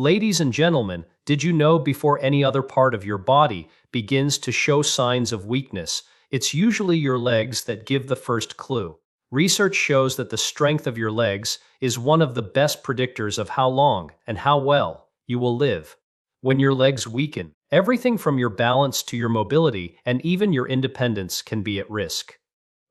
Ladies and gentlemen, did you know before any other part of your body begins to show signs of weakness, it's usually your legs that give the first clue? Research shows that the strength of your legs is one of the best predictors of how long and how well you will live. When your legs weaken, everything from your balance to your mobility and even your independence can be at risk.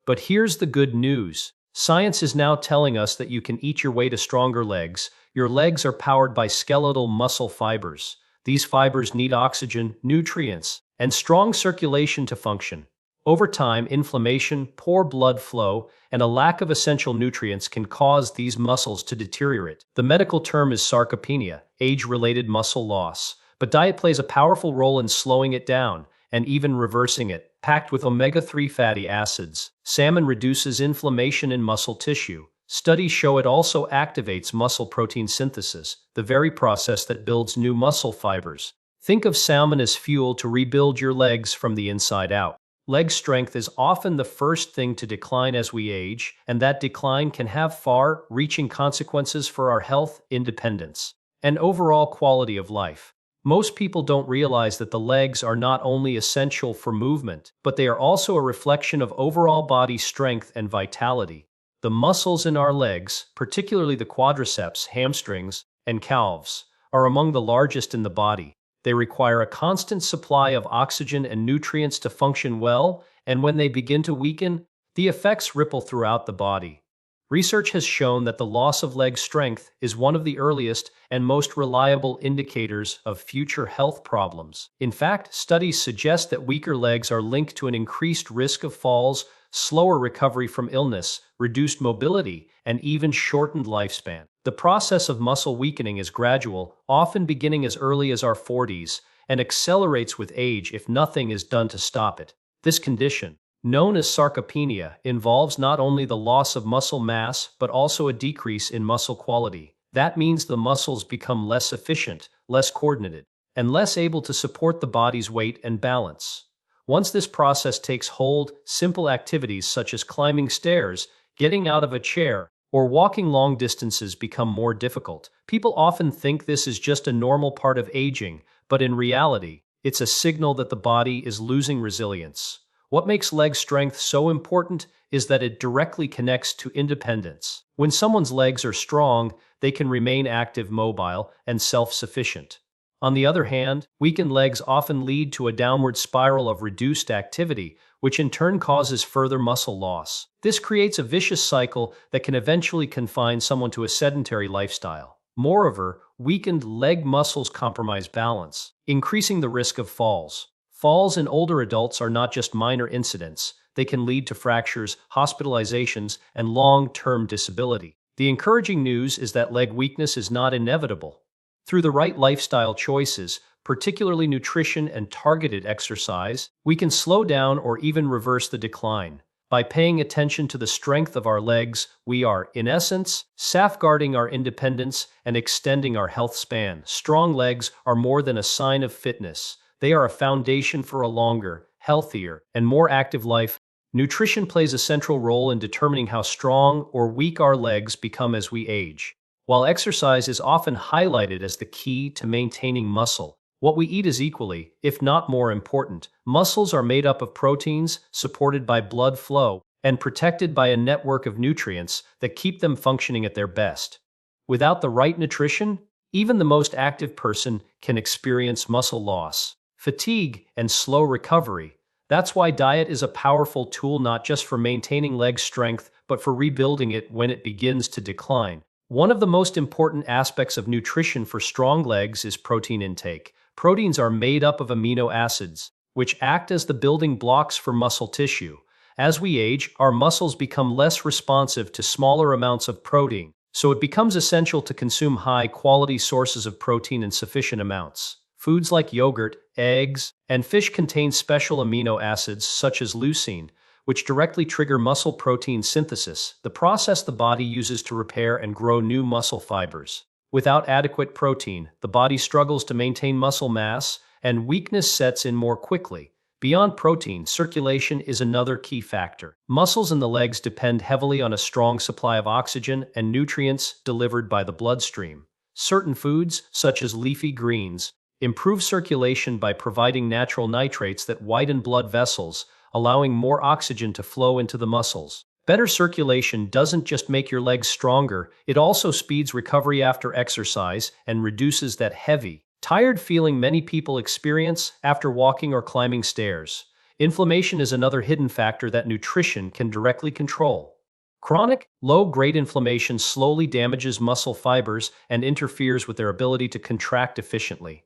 But here's the good news. Science is now telling us that you can eat your way to stronger legs. Your legs are powered by skeletal muscle fibers. These fibers need oxygen, nutrients, and strong circulation to function. Over time, inflammation, poor blood flow, and a lack of essential nutrients can cause these muscles to deteriorate. The medical term is sarcopenia, age-related muscle loss. But diet plays a powerful role in slowing it down and even reversing it. Packed with omega-3 fatty acids, salmon reduces inflammation in muscle tissue. Studies show it also activates muscle protein synthesis, the very process that builds new muscle fibers. Think of salmon as fuel to rebuild your legs from the inside out. Leg strength is often the first thing to decline as we age, and that decline can have far-reaching consequences for our health, independence, and overall quality of life. Most people don't realize that the legs are not only essential for movement, but they are also a reflection of overall body strength and vitality. The muscles in our legs, particularly the quadriceps, hamstrings, and calves, are among the largest in the body. They require a constant supply of oxygen and nutrients to function well, and when they begin to weaken, the effects ripple throughout the body. Research has shown that the loss of leg strength is one of the earliest and most reliable indicators of future health problems. In fact, studies suggest that weaker legs are linked to an increased risk of falls, slower recovery from illness, reduced mobility, and even shortened lifespan. The process of muscle weakening is gradual, often beginning as early as our 40s, and accelerates with age if nothing is done to stop it. This condition, known as sarcopenia, involves not only the loss of muscle mass, but also a decrease in muscle quality. That means the muscles become less efficient, less coordinated, and less able to support the body's weight and balance. Once this process takes hold, simple activities such as climbing stairs, getting out of a chair, or walking long distances become more difficult. People often think this is just a normal part of aging, but in reality, it's a signal that the body is losing resilience. What makes leg strength so important is that it directly connects to independence. When someone's legs are strong, they can remain active, mobile, and self-sufficient. On the other hand, weakened legs often lead to a downward spiral of reduced activity, which in turn causes further muscle loss. This creates a vicious cycle that can eventually confine someone to a sedentary lifestyle. Moreover, weakened leg muscles compromise balance, increasing the risk of falls. Falls in older adults are not just minor incidents. They can lead to fractures, hospitalizations, and long-term disability. The encouraging news is that leg weakness is not inevitable. Through the right lifestyle choices, particularly nutrition and targeted exercise, we can slow down or even reverse the decline. By paying attention to the strength of our legs, we are, in essence, safeguarding our independence and extending our health span. Strong legs are more than a sign of fitness. They are a foundation for a longer, healthier, and more active life. Nutrition plays a central role in determining how strong or weak our legs become as we age. While exercise is often highlighted as the key to maintaining muscle, what we eat is equally, if not more important. Muscles are made up of proteins, supported by blood flow, and protected by a network of nutrients that keep them functioning at their best. Without the right nutrition, even the most active person can experience muscle loss, fatigue, and slow recovery. That's why diet is a powerful tool not just for maintaining leg strength, but for rebuilding it when it begins to decline. One of the most important aspects of nutrition for strong legs is protein intake. Proteins are made up of amino acids, which act as the building blocks for muscle tissue. As we age, our muscles become less responsive to smaller amounts of protein, so it becomes essential to consume high-quality sources of protein in sufficient amounts. Foods like yogurt, eggs, and fish contain special amino acids such as leucine, which directly trigger muscle protein synthesis, the process the body uses to repair and grow new muscle fibers. Without adequate protein, the body struggles to maintain muscle mass, and weakness sets in more quickly. Beyond protein, circulation is another key factor. Muscles in the legs depend heavily on a strong supply of oxygen and nutrients delivered by the bloodstream. Certain foods, such as leafy greens, improve circulation by providing natural nitrates that widen blood vessels, allowing more oxygen to flow into the muscles. Better circulation doesn't just make your legs stronger, it also speeds recovery after exercise and reduces that heavy, tired feeling many people experience after walking or climbing stairs. Inflammation is another hidden factor that nutrition can directly control. Chronic, low-grade inflammation slowly damages muscle fibers and interferes with their ability to contract efficiently.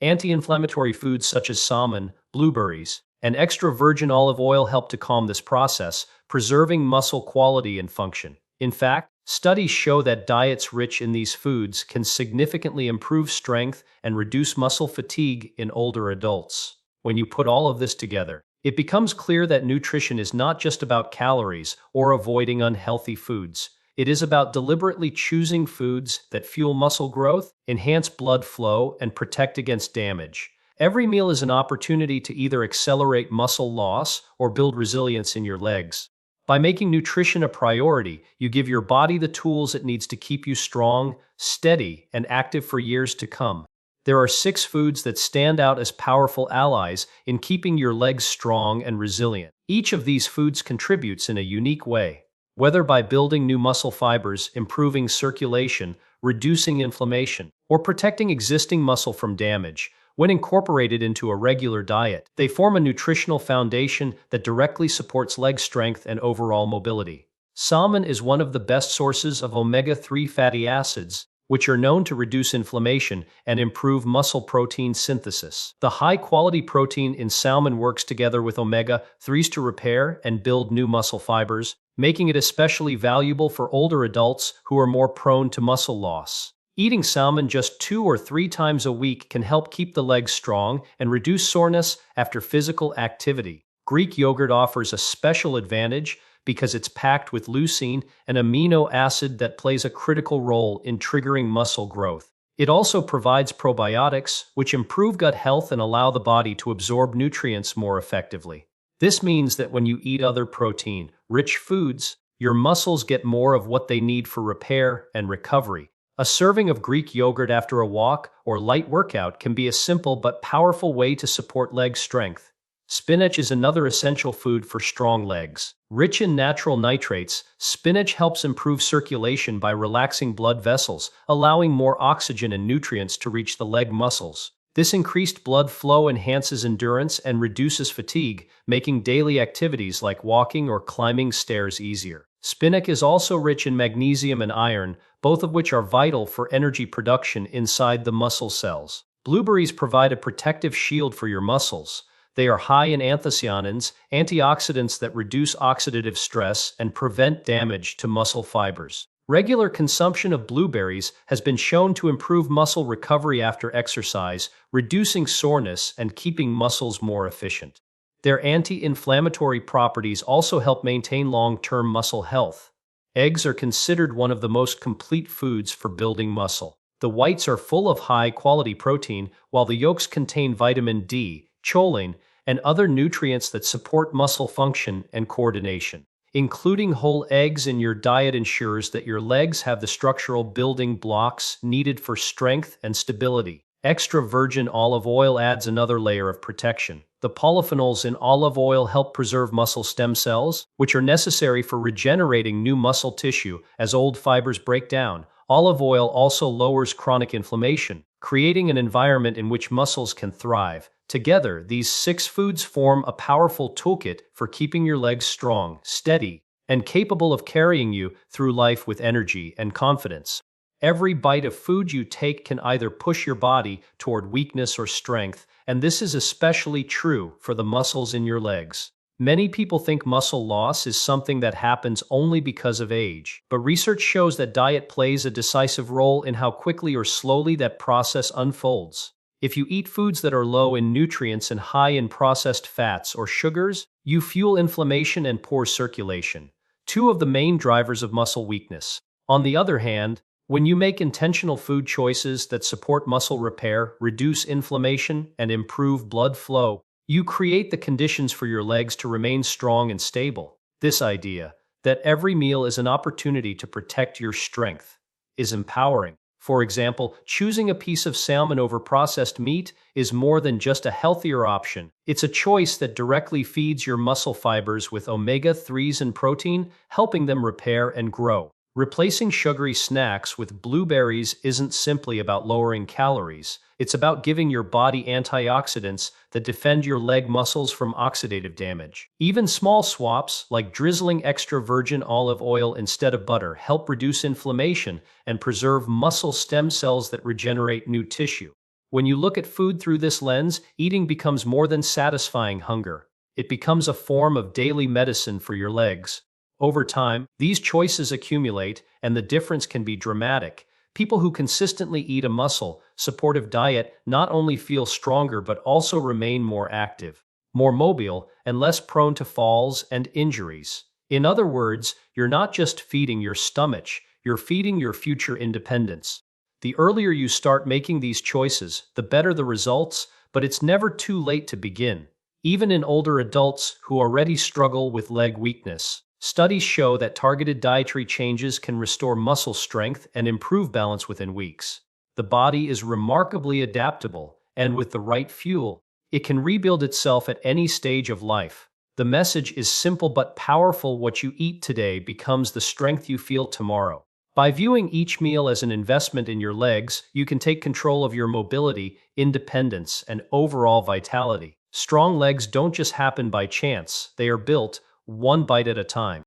Anti-inflammatory foods such as salmon, blueberries, and extra virgin olive oil help to calm this process, preserving muscle quality and function. In fact, studies show that diets rich in these foods can significantly improve strength and reduce muscle fatigue in older adults. When you put all of this together, it becomes clear that nutrition is not just about calories or avoiding unhealthy foods. It is about deliberately choosing foods that fuel muscle growth, enhance blood flow, and protect against damage. Every meal is an opportunity to either accelerate muscle loss or build resilience in your legs. By making nutrition a priority, you give your body the tools it needs to keep you strong, steady, and active for years to come. There are 6 foods that stand out as powerful allies in keeping your legs strong and resilient. Each of these foods contributes in a unique way. Whether by building new muscle fibers, improving circulation, reducing inflammation, or protecting existing muscle from damage, when incorporated into a regular diet, they form a nutritional foundation that directly supports leg strength and overall mobility. Salmon is one of the best sources of omega-3 fatty acids, which are known to reduce inflammation and improve muscle protein synthesis. The high-quality protein in salmon works together with omega-3s to repair and build new muscle fibers, making it especially valuable for older adults who are more prone to muscle loss. Eating salmon just 2 or 3 times a week can help keep the legs strong and reduce soreness after physical activity. Greek yogurt offers a special advantage because it's packed with leucine, an amino acid that plays a critical role in triggering muscle growth. It also provides probiotics, which improve gut health and allow the body to absorb nutrients more effectively. This means that when you eat other protein-rich foods, your muscles get more of what they need for repair and recovery. A serving of Greek yogurt after a walk or light workout can be a simple but powerful way to support leg strength. Spinach is another essential food for strong legs. Rich in natural nitrates, spinach helps improve circulation by relaxing blood vessels, allowing more oxygen and nutrients to reach the leg muscles. This increased blood flow enhances endurance and reduces fatigue, making daily activities like walking or climbing stairs easier. Spinach is also rich in magnesium and iron, both of which are vital for energy production inside the muscle cells. Blueberries provide a protective shield for your muscles. They are high in anthocyanins, antioxidants that reduce oxidative stress and prevent damage to muscle fibers. Regular consumption of blueberries has been shown to improve muscle recovery after exercise, reducing soreness and keeping muscles more efficient. Their anti-inflammatory properties also help maintain long-term muscle health. Eggs are considered one of the most complete foods for building muscle. The whites are full of high-quality protein, while the yolks contain vitamin D, choline, and other nutrients that support muscle function and coordination. Including whole eggs in your diet ensures that your legs have the structural building blocks needed for strength and stability. Extra virgin olive oil adds another layer of protection. The polyphenols in olive oil help preserve muscle stem cells, which are necessary for regenerating new muscle tissue as old fibers break down. Olive oil also lowers chronic inflammation, creating an environment in which muscles can thrive. Together, these 6 foods form a powerful toolkit for keeping your legs strong, steady, and capable of carrying you through life with energy and confidence. Every bite of food you take can either push your body toward weakness or strength, and this is especially true for the muscles in your legs. Many people think muscle loss is something that happens only because of age, but research shows that diet plays a decisive role in how quickly or slowly that process unfolds. If you eat foods that are low in nutrients and high in processed fats or sugars, you fuel inflammation and poor circulation, 2 of the main drivers of muscle weakness. On the other hand, when you make intentional food choices that support muscle repair, reduce inflammation, and improve blood flow, you create the conditions for your legs to remain strong and stable. This idea, that every meal is an opportunity to protect your strength, is empowering. For example, choosing a piece of salmon over processed meat is more than just a healthier option. It's a choice that directly feeds your muscle fibers with omega-3s and protein, helping them repair and grow. Replacing sugary snacks with blueberries isn't simply about lowering calories. It's about giving your body antioxidants that defend your leg muscles from oxidative damage. Even small swaps, like drizzling extra virgin olive oil instead of butter, help reduce inflammation and preserve muscle stem cells that regenerate new tissue. When you look at food through this lens, eating becomes more than satisfying hunger. It becomes a form of daily medicine for your legs. Over time, these choices accumulate, and the difference can be dramatic. People who consistently eat a supportive diet not only feel stronger but also remain more active, more mobile, and less prone to falls and injuries. In other words, you're not just feeding your stomach, you're feeding your future independence. The earlier you start making these choices, the better the results, but it's never too late to begin. Even in older adults who already struggle with leg weakness, studies show that targeted dietary changes can restore muscle strength and improve balance within weeks. The body is remarkably adaptable, and with the right fuel, it can rebuild itself at any stage of life. The message is simple but powerful: what you eat today becomes the strength you feel tomorrow. By viewing each meal as an investment in your legs, you can take control of your mobility, independence, and overall vitality. Strong legs don't just happen by chance, they are built one bite at a time.